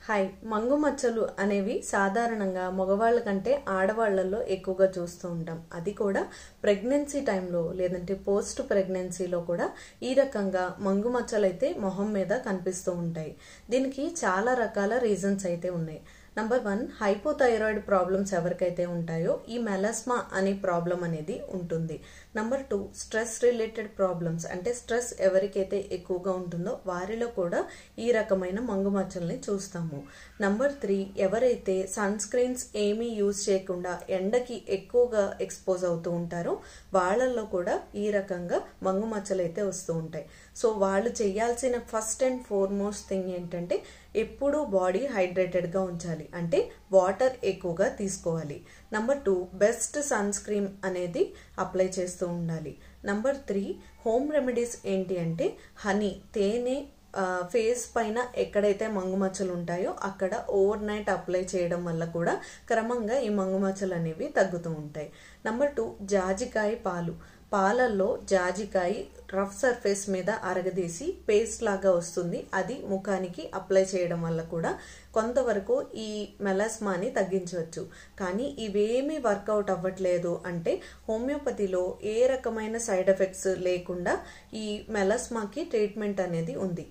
Hi మంగు మచ్చలు అనేవి సాధారణంగా మగవాళ్ళ కంటే ఆడవాళ్లలో ఎక్కువగా చూస్తూ ఉంటాం. అది కూడా ప్రెగ్నెన్సీ టైంలో లేదంటే పోస్ట్ ప్రెగ్నెన్సీలో కూడా ఈ రకంగా మంగు మచ్చలు అయితే మొహం మీద కనిపిస్తూ ఉంటాయి. దీనికి చాలా రకాల రీజన్స్ అయితే ఉన్నాయి. నంబర్ 1, హైపోథైరాయిడ్ ప్రాబ్లమ్స్ ఎవరికైతే ఉంటాయో ఈ మెలాస్మా అనే ప్రాబ్లం అనేది ఉంటుంది. నంబర్ 2, స్ట్రెస్ రిలేటెడ్ ప్రాబ్లమ్స్ అంటే స్ట్రెస్ ఎవరికైతే ఎక్కువగా ఉంటుందో వారిలో కూడా ఈ రకమైన మంగు మచ్చల్ని చూస్తాము. నంబర్ 3, ఎవరైతే సన్ స్క్రీన్స్ ఏమీ యూజ్ చేయకుండా ఎండకి ఎక్కువగా ఎక్స్పోజ్ అవుతూ ఉంటారో వాళ్ళల్లో కూడా ఈ రకంగా మంగు మచ్చలు అయితే వస్తూ ఉంటాయి. సో వాళ్ళు చేయాల్సిన ఫస్ట్ అండ్ ఫార్మోస్ట్ థింగ్ ఏంటంటే ఎప్పుడూ బాడీ హైడ్రేటెడ్గా ఉంచాలి, అంటే వాటర్ ఎక్కువగా తీసుకోవాలి. నంబర్ 2, బెస్ట్ సన్ స్క్రీన్ అనేది అప్లై చేస్తూ ఉండాలి. నంబర్ 3, హోమ్ రెమెడీస్ ఏంటి అంటే హనీ, తేనె ఫేస్ పైన ఎక్కడైతే మంగు మచ్చలు ఉంటాయో అక్కడ ఓవర్ నైట్ అప్లై చేయడం వల్ల కూడా క్రమంగా ఈ మంగు మచ్చలు అనేవి తగ్గుతూ ఉంటాయి. నంబర్ 2, జాజికాయ పాలల్లో జాజికాయ రఫ్ సర్ఫేస్ మీద అరగదీసి పేస్ట్ లాగా వస్తుంది, అది ముఖానికి అప్లై చేయడం వల్ల కూడా కొంతవరకు ఈ మెలాస్మాని తగ్గించవచ్చు. కానీ ఇవేమీ వర్కౌట్ అవ్వట్లేదు అంటే హోమియోపతిలో ఏ రకమైన సైడ్ ఎఫెక్ట్స్ లేకుండా ఈ మెలాస్మాకి ట్రీట్మెంట్ అనేది ఉంది.